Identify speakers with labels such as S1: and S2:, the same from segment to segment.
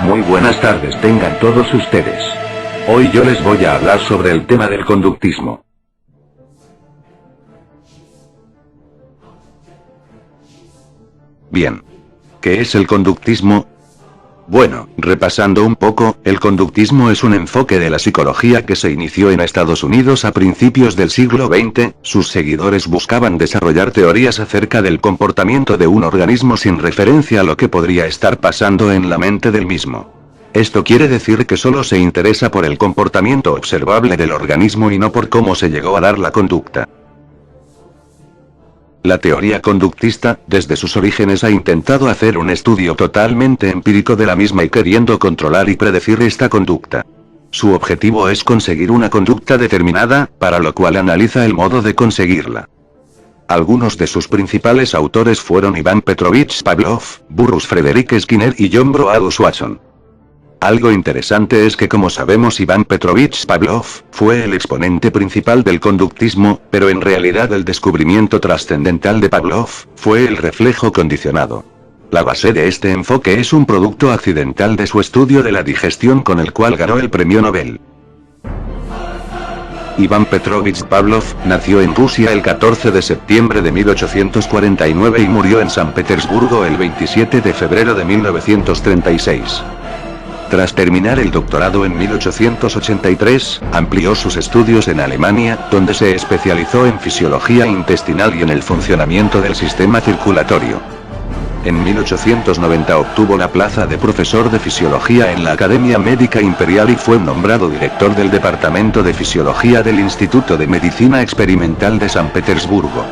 S1: Muy buenas tardes tengan todos ustedes. Hoy yo les voy a hablar sobre el tema del conductismo. Bien. ¿Qué es el conductismo? Bueno, repasando un poco, el conductismo es un enfoque de la psicología que se inició en Estados Unidos a principios del siglo XX. Sus seguidores buscaban desarrollar teorías acerca del comportamiento de un organismo sin referencia a lo que podría estar pasando en la mente del mismo. Esto quiere decir que solo se interesa por el comportamiento observable del organismo y no por cómo se llegó a dar la conducta. La teoría conductista, desde sus orígenes ha intentado hacer un estudio totalmente empírico de la misma y queriendo controlar y predecir esta conducta. Su objetivo es conseguir una conducta determinada, para lo cual analiza el modo de conseguirla. Algunos de sus principales autores fueron Iván Petrovich Pavlov, Burrus Frederick Skinner y John Broadus Watson. Algo interesante es que, como sabemos, Iván Petrovich Pavlov fue el exponente principal del conductismo, pero en realidad el descubrimiento trascendental de Pavlov fue el reflejo condicionado. La base de este enfoque es un producto accidental de su estudio de la digestión con el cual ganó el premio Nobel. Iván Petrovich Pavlov nació en Rusia el 14 de septiembre de 1849 y murió en San Petersburgo el 27 de febrero de 1936. Tras terminar el doctorado en 1883, amplió sus estudios en Alemania, donde se especializó en fisiología intestinal y en el funcionamiento del sistema circulatorio. En 1890 obtuvo la plaza de profesor de fisiología en la Academia Médica Imperial y fue nombrado director del Departamento de Fisiología del Instituto de Medicina Experimental de San Petersburgo.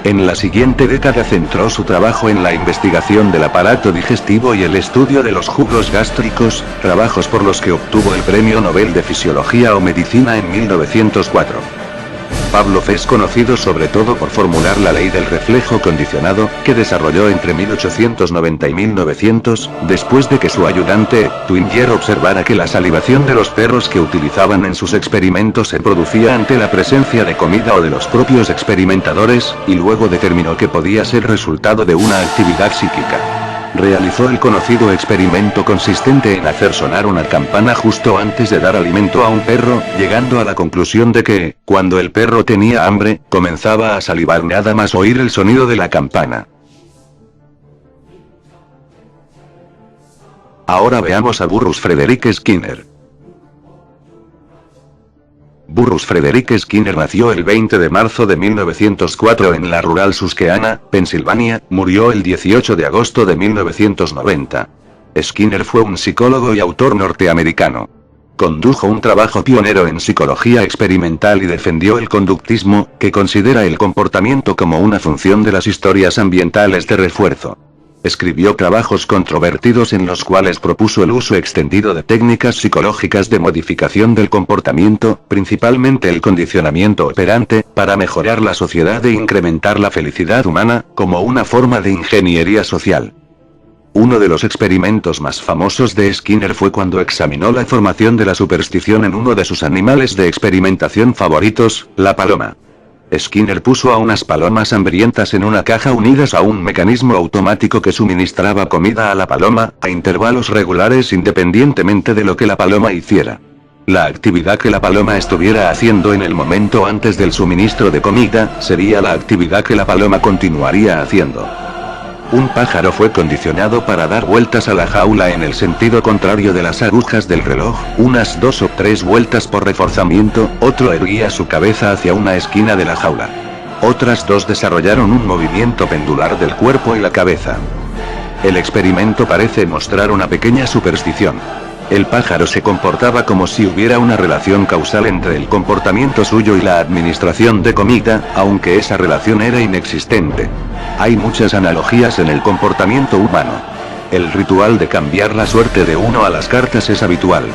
S1: En la siguiente década centró su trabajo en la investigación del aparato digestivo y el estudio de los jugos gástricos, trabajos por los que obtuvo el Premio Nobel de Fisiología o Medicina en 1904. Pavlov es conocido sobre todo por formular la ley del reflejo condicionado, que desarrolló entre 1890 y 1900, después de que su ayudante, Twinger, observara que la salivación de los perros que utilizaban en sus experimentos se producía ante la presencia de comida o de los propios experimentadores, y luego determinó que podía ser resultado de una actividad psíquica. Realizó el conocido experimento consistente en hacer sonar una campana justo antes de dar alimento a un perro, llegando a la conclusión de que, cuando el perro tenía hambre, comenzaba a salivar nada más oír el sonido de la campana. Ahora veamos a Burrus Frederick Skinner. Burrus Frederick Skinner nació el 20 de marzo de 1904 en la rural Susquehanna, Pensilvania, murió el 18 de agosto de 1990. Skinner fue un psicólogo y autor norteamericano. Condujo un trabajo pionero en psicología experimental y defendió el conductismo, que considera el comportamiento como una función de las historias ambientales de refuerzo. Escribió trabajos controvertidos en los cuales propuso el uso extendido de técnicas psicológicas de modificación del comportamiento, principalmente el condicionamiento operante, para mejorar la sociedad e incrementar la felicidad humana, como una forma de ingeniería social. Uno de los experimentos más famosos de Skinner fue cuando examinó la formación de la superstición en uno de sus animales de experimentación favoritos, la paloma. Skinner puso a unas palomas hambrientas en una caja unidas a un mecanismo automático que suministraba comida a la paloma, a intervalos regulares independientemente de lo que la paloma hiciera. La actividad que la paloma estuviera haciendo en el momento antes del suministro de comida, sería la actividad que la paloma continuaría haciendo. Un pájaro fue condicionado para dar vueltas a la jaula en el sentido contrario de las agujas del reloj, unas 2 o 3 vueltas por reforzamiento, otro erguía su cabeza hacia una esquina de la jaula. Otras 2 desarrollaron un movimiento pendular del cuerpo y la cabeza. El experimento parece mostrar una pequeña superstición. El pájaro se comportaba como si hubiera una relación causal entre el comportamiento suyo y la administración de comida, aunque esa relación era inexistente. Hay muchas analogías en el comportamiento humano. El ritual de cambiar la suerte de uno a las cartas es habitual.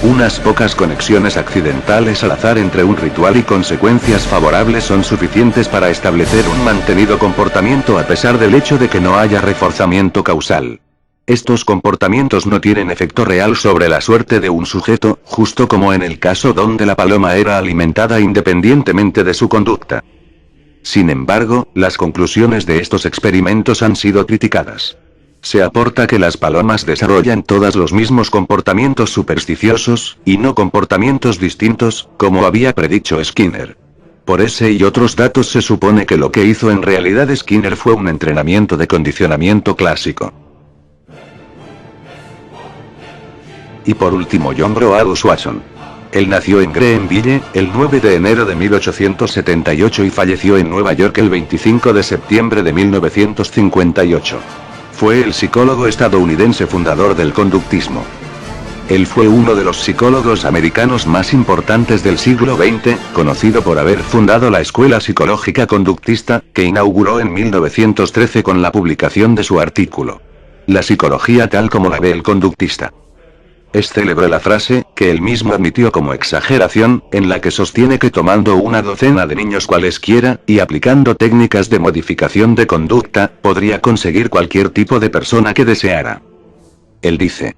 S1: Unas pocas conexiones accidentales al azar entre un ritual y consecuencias favorables son suficientes para establecer un mantenido comportamiento a pesar del hecho de que no haya reforzamiento causal. Estos comportamientos no tienen efecto real sobre la suerte de un sujeto, justo como en el caso donde la paloma era alimentada independientemente de su conducta. Sin embargo, las conclusiones de estos experimentos han sido criticadas. Se aporta que las palomas desarrollan todas los mismos comportamientos supersticiosos, y no comportamientos distintos, como había predicho Skinner. Por ese y otros datos se supone que lo que hizo en realidad Skinner fue un entrenamiento de condicionamiento clásico. Y por último John Broadus Watson. Él nació en Greenville, el 9 de enero de 1878 y falleció en Nueva York el 25 de septiembre de 1958. Fue el psicólogo estadounidense fundador del conductismo. Él fue uno de los psicólogos americanos más importantes del siglo XX, conocido por haber fundado la Escuela Psicológica Conductista, que inauguró en 1913 con la publicación de su artículo La psicología tal como la ve el conductista. Es célebre la frase, que él mismo admitió como exageración, en la que sostiene que tomando una docena de niños cualesquiera, y aplicando técnicas de modificación de conducta, podría conseguir cualquier tipo de persona que deseara. Él dice: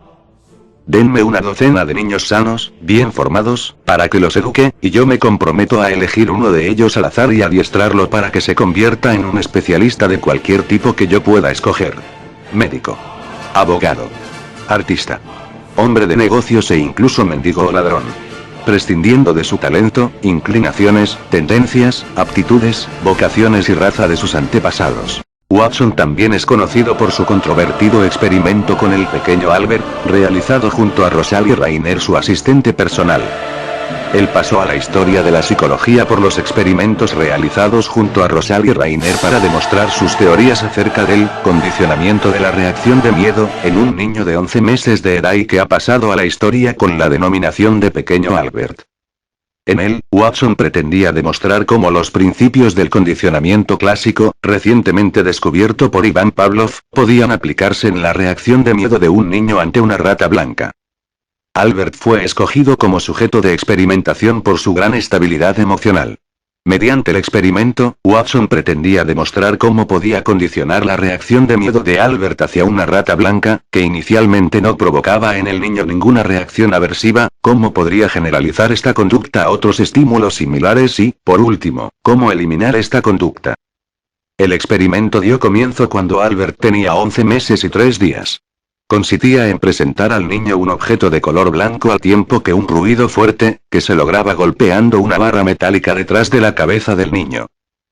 S1: denme una docena de niños sanos, bien formados, para que los eduque, y yo me comprometo a elegir uno de ellos al azar y adiestrarlo para que se convierta en un especialista de cualquier tipo que yo pueda escoger. Médico, abogado, artista, hombre de negocios e incluso mendigo o ladrón. Prescindiendo de su talento, inclinaciones, tendencias, aptitudes, vocaciones y raza de sus antepasados. Watson también es conocido por su controvertido experimento con el pequeño Albert, realizado junto a Rosalie Rainer, su asistente personal. Él pasó a la historia de la psicología por los experimentos realizados junto a Rosalie Rainer para demostrar sus teorías acerca del condicionamiento de la reacción de miedo en un niño de 11 meses de edad y que ha pasado a la historia con la denominación de pequeño Albert. En él, Watson pretendía demostrar cómo los principios del condicionamiento clásico, recientemente descubierto por Ivan Pavlov, podían aplicarse en la reacción de miedo de un niño ante una rata blanca. Albert fue escogido como sujeto de experimentación por su gran estabilidad emocional. Mediante el experimento, Watson pretendía demostrar cómo podía condicionar la reacción de miedo de Albert hacia una rata blanca, que inicialmente no provocaba en el niño ninguna reacción aversiva, cómo podría generalizar esta conducta a otros estímulos similares y, por último, cómo eliminar esta conducta. El experimento dio comienzo cuando Albert tenía 11 meses y 3 días. Consistía en presentar al niño un objeto de color blanco al tiempo que un ruido fuerte, que se lograba golpeando una barra metálica detrás de la cabeza del niño.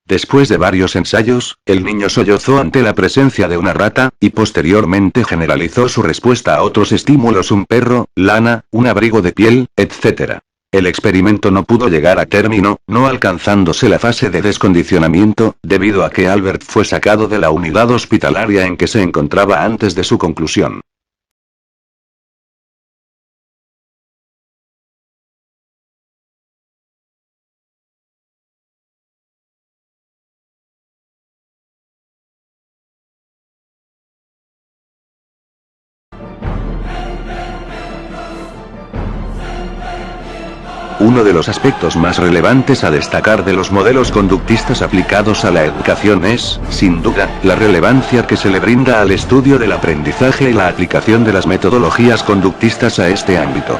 S1: Después de varios ensayos, el niño sollozó ante la presencia de una rata, y posteriormente generalizó su respuesta a otros estímulos: un perro, lana, un abrigo de piel, etc. El experimento no pudo llegar a término, no alcanzándose la fase de descondicionamiento, debido a que Albert fue sacado de la unidad hospitalaria en que se encontraba antes de su conclusión. Uno de los aspectos más relevantes a destacar de los modelos conductistas aplicados a la educación es, sin duda, la relevancia que se le brinda al estudio del aprendizaje y la aplicación de las metodologías conductistas a este ámbito.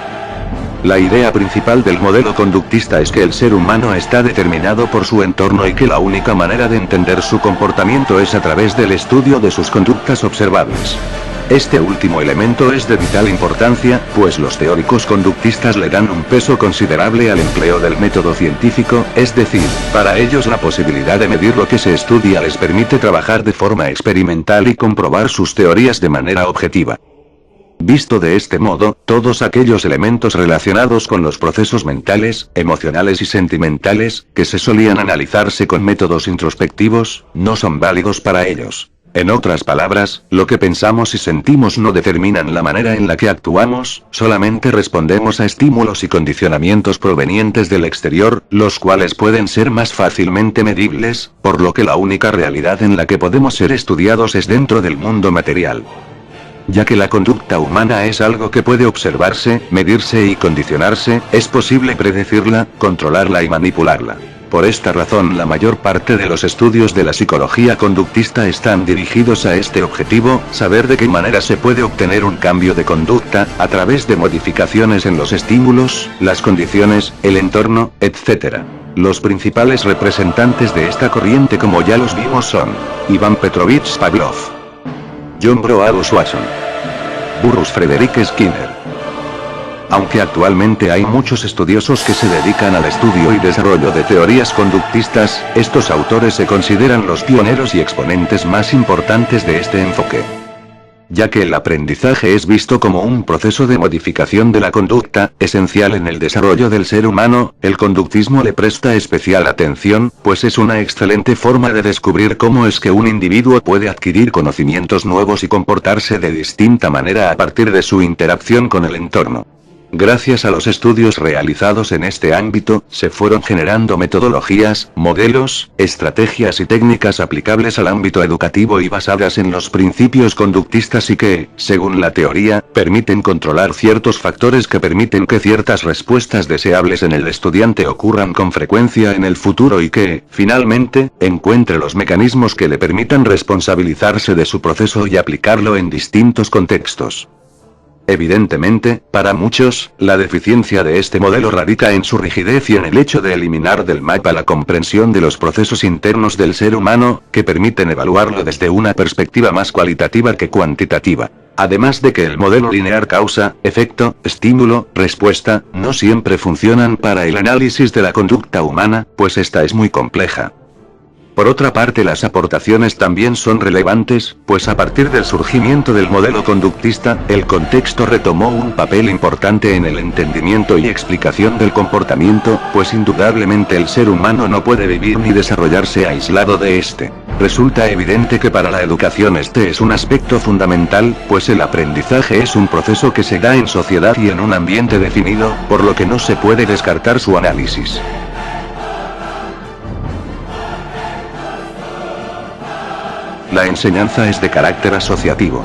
S1: La idea principal del modelo conductista es que el ser humano está determinado por su entorno y que la única manera de entender su comportamiento es a través del estudio de sus conductas observables. Este último elemento es de vital importancia, pues los teóricos conductistas le dan un peso considerable al empleo del método científico, es decir, para ellos la posibilidad de medir lo que se estudia les permite trabajar de forma experimental y comprobar sus teorías de manera objetiva. Visto de este modo, todos aquellos elementos relacionados con los procesos mentales, emocionales y sentimentales, que se solían analizarse con métodos introspectivos, no son válidos para ellos. En otras palabras, lo que pensamos y sentimos no determinan la manera en la que actuamos, solamente respondemos a estímulos y condicionamientos provenientes del exterior, los cuales pueden ser más fácilmente medibles, por lo que la única realidad en la que podemos ser estudiados es dentro del mundo material. Ya que la conducta humana es algo que puede observarse, medirse y condicionarse, es posible predecirla, controlarla y manipularla. Por esta razón la mayor parte de los estudios de la psicología conductista están dirigidos a este objetivo, saber de qué manera se puede obtener un cambio de conducta, a través de modificaciones en los estímulos, las condiciones, el entorno, etc. Los principales representantes de esta corriente, como ya los vimos, son Iván Petrovich Pavlov, John Broadus Watson. Burrus Frederick Skinner. Aunque actualmente hay muchos estudiosos que se dedican al estudio y desarrollo de teorías conductistas, estos autores se consideran los pioneros y exponentes más importantes de este enfoque. Ya que el aprendizaje es visto como un proceso de modificación de la conducta, esencial en el desarrollo del ser humano, el conductismo le presta especial atención, pues es una excelente forma de descubrir cómo es que un individuo puede adquirir conocimientos nuevos y comportarse de distinta manera a partir de su interacción con el entorno. Gracias a los estudios realizados en este ámbito, se fueron generando metodologías, modelos, estrategias y técnicas aplicables al ámbito educativo y basadas en los principios conductistas y que, según la teoría, permiten controlar ciertos factores que permiten que ciertas respuestas deseables en el estudiante ocurran con frecuencia en el futuro y que, finalmente, encuentre los mecanismos que le permitan responsabilizarse de su proceso y aplicarlo en distintos contextos. Evidentemente, para muchos, la deficiencia de este modelo radica en su rigidez y en el hecho de eliminar del mapa la comprensión de los procesos internos del ser humano, que permiten evaluarlo desde una perspectiva más cualitativa que cuantitativa. Además de que el modelo lineal causa, efecto, estímulo, respuesta, no siempre funcionan para el análisis de la conducta humana, pues esta es muy compleja. Por otra parte, las aportaciones también son relevantes, pues a partir del surgimiento del modelo conductista, el contexto retomó un papel importante en el entendimiento y explicación del comportamiento, pues indudablemente el ser humano no puede vivir ni desarrollarse aislado de este. Resulta evidente que para la educación este es un aspecto fundamental, pues el aprendizaje es un proceso que se da en sociedad y en un ambiente definido, por lo que no se puede descartar su análisis. La enseñanza es de carácter asociativo,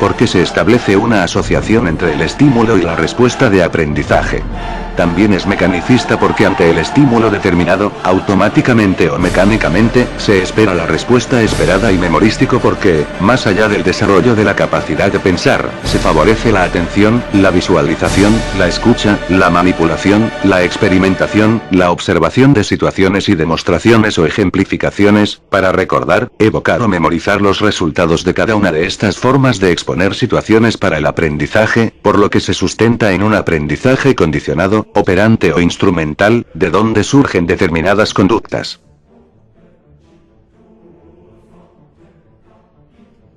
S1: porque se establece una asociación entre el estímulo y la respuesta de aprendizaje. También es mecanicista porque ante el estímulo determinado, automáticamente o mecánicamente, se espera la respuesta esperada y memorístico porque, más allá del desarrollo de la capacidad de pensar, se favorece la atención, la visualización, la escucha, la manipulación, la experimentación, la observación de situaciones y demostraciones o ejemplificaciones, para recordar, evocar o memorizar los resultados de cada una de estas formas de exponer situaciones para el aprendizaje, por lo que se sustenta en un aprendizaje condicionado, operante o instrumental, de donde surgen determinadas conductas.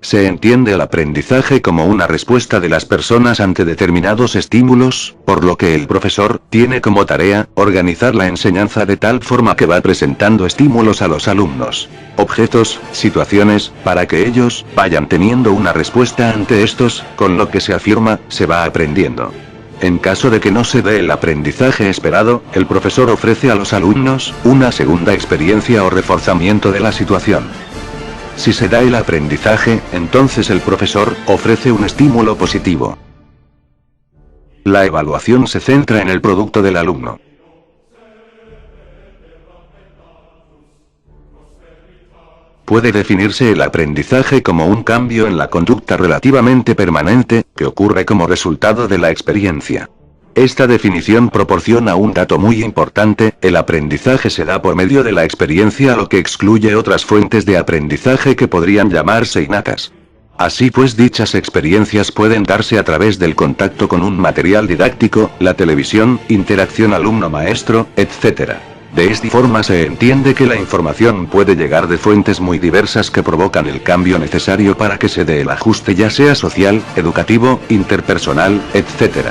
S1: Se entiende el aprendizaje como una respuesta de las personas ante determinados estímulos, por lo que el profesor tiene como tarea organizar la enseñanza de tal forma que va presentando estímulos a los alumnos, objetos, situaciones, para que ellos vayan teniendo una respuesta ante estos, con lo que se afirma, se va aprendiendo. En caso de que no se dé el aprendizaje esperado, el profesor ofrece a los alumnos una segunda experiencia o reforzamiento de la situación. Si se da el aprendizaje, entonces el profesor ofrece un estímulo positivo. La evaluación se centra en el producto del alumno. Puede definirse el aprendizaje como un cambio en la conducta relativamente permanente, que ocurre como resultado de la experiencia. Esta definición proporciona un dato muy importante: el aprendizaje se da por medio de la experiencia, lo que excluye otras fuentes de aprendizaje que podrían llamarse innatas. Así pues, dichas experiencias pueden darse a través del contacto con un material didáctico, la televisión, interacción alumno-maestro, etc. De esta forma se entiende que la información puede llegar de fuentes muy diversas que provocan el cambio necesario para que se dé el ajuste, ya sea social, educativo, interpersonal, etc.